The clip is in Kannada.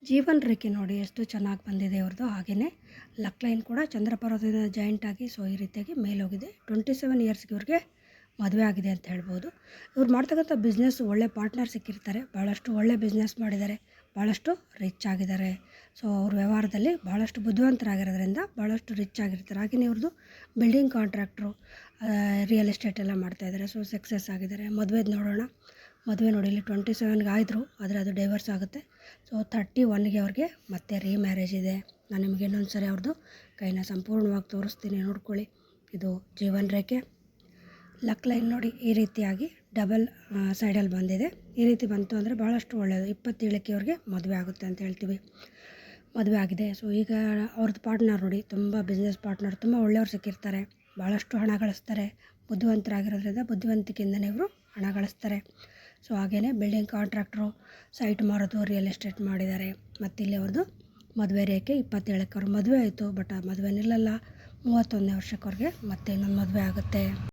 ಜೀವನ್ ರೇಖೆ ನೋಡಿ ಎಷ್ಟು ಚೆನ್ನಾಗಿ ಬಂದಿದೆ ಇವ್ರದ್ದು. ಹಾಗೆಯೇ ಲಕ್ ಲೈನ್ ಕೂಡ ಚಂದ್ರ ಪರ್ವತದಿಂದ ಜಾಯಿಂಟ್ ಆಗಿ ಸೊ ಈ ರೀತಿಯಾಗಿ ಮೇಲೋಗಿದೆ. 27 ಇಯರ್ಸ್ಗೆ ಇವ್ರಿಗೆ ಮದುವೆ ಆಗಿದೆ ಅಂತ ಹೇಳ್ಬೋದು. ಇವ್ರು ಮಾಡ್ತಕ್ಕಂಥ ಬಿಸ್ನೆಸ್ ಒಳ್ಳೆ ಪಾರ್ಟ್ನರ್ ಸಿಕ್ಕಿರ್ತಾರೆ. ಭಾಳಷ್ಟು ಒಳ್ಳೆ ಬಿಸ್ನೆಸ್ ಮಾಡಿದ್ದಾರೆ, ಭಾಳಷ್ಟು ರಿಚ್ ಆಗಿದ್ದಾರೆ. ಸೊ ಅವ್ರ ವ್ಯವಹಾರದಲ್ಲಿ ಭಾಳಷ್ಟು ಬುದ್ಧಿವಂತರಾಗಿರೋದ್ರಿಂದ ಭಾಳಷ್ಟು ರಿಚ್ ಆಗಿರ್ತಾರೆ. ಹಾಗೆಯೇ ಇವ್ರದ್ದು ಬಿಲ್ಡಿಂಗ್ ಕಾಂಟ್ರಾಕ್ಟ್ರು, ರಿಯಲ್ ಎಸ್ಟೇಟ್ ಎಲ್ಲ ಮಾಡ್ತಾಯಿದ್ದಾರೆ. ಸೊ ಸಕ್ಸಸ್ ಆಗಿದ್ದಾರೆ. ಮದುವೆದು ನೋಡೋಣ. ಮದುವೆ ನೋಡಿ ಇಲ್ಲಿ 27ಗೆ ಆಯಿತು, ಆದರೆ ಅದು ಡೈವರ್ಸ್ ಆಗುತ್ತೆ. ಸೊ 31ಗೆ ಅವ್ರಿಗೆ ಮತ್ತೆ ರೀಮ್ಯಾರೇಜ್ ಇದೆ. ನಾನು ನಿಮಗೆ ಇನ್ನೊಂದು ಸರಿ ಅವ್ರದ್ದು ಕೈನ ಸಂಪೂರ್ಣವಾಗಿ ತೋರಿಸ್ತೀನಿ, ನೋಡ್ಕೊಳ್ಳಿ. ಇದು ಜೀವನ್ ರೇಖೆ. ಲಕ್ ಲೈನ್ ನೋಡಿ ಈ ರೀತಿಯಾಗಿ ಡಬಲ್ ಸೈಡಲ್ಲಿ ಬಂದಿದೆ. ಈ ರೀತಿ ಬಂತು ಅಂದರೆ ಭಾಳಷ್ಟು ಒಳ್ಳೆಯದು. 27ಕ್ಕೆ ಅವ್ರಿಗೆ ಮದುವೆ ಆಗುತ್ತೆ ಅಂತ ಹೇಳ್ತೀವಿ. ಮದುವೆ ಆಗಿದೆ. ಸೊ ಈಗ ಅವ್ರದ್ದು ಪಾರ್ಟ್ನರ್ ನೋಡಿ, ತುಂಬ ಬಿಸ್ನೆಸ್ ಪಾರ್ಟ್ನರ್, ತುಂಬ ಒಳ್ಳೆಯವ್ರು ಸಿಕ್ಕಿರ್ತಾರೆ. ಭಾಳಷ್ಟು ಹಣ ಗಳಿಸ್ತಾರೆ. ಬುದ್ಧಿವಂತರಾಗಿರೋದ್ರಿಂದ ಬುದ್ಧಿವಂತಿಕೆಯಿಂದನೇ ಇವರು ಹಣ ಗಳಿಸ್ತಾರೆ. ಸೊ ಹಾಗೆಯೇ ಬಿಲ್ಡಿಂಗ್ ಕಾಂಟ್ರಾಕ್ಟ್ರು, ಸೈಟ್ ಮಾರೋದು, ರಿಯಲ್ ಎಸ್ಟೇಟ್ ಮಾಡಿದ್ದಾರೆ. ಮತ್ತು ಇಲ್ಲಿ ಅವ್ರದ್ದು ಮದುವೆ ರೇಖೆ 27ಕ್ಕೆ ಅವ್ರ ಮದುವೆ ಆಯಿತು. ಬಟ್ ಆ ಮದುವೆ ನಿಲ್ಲಲ್ಲ. 31ನೇ ವರ್ಷಕ್ಕೆ ಅವ್ರಿಗೆ ಮತ್ತೆ ಇನ್ನೊಂದು ಮದುವೆ ಆಗುತ್ತೆ.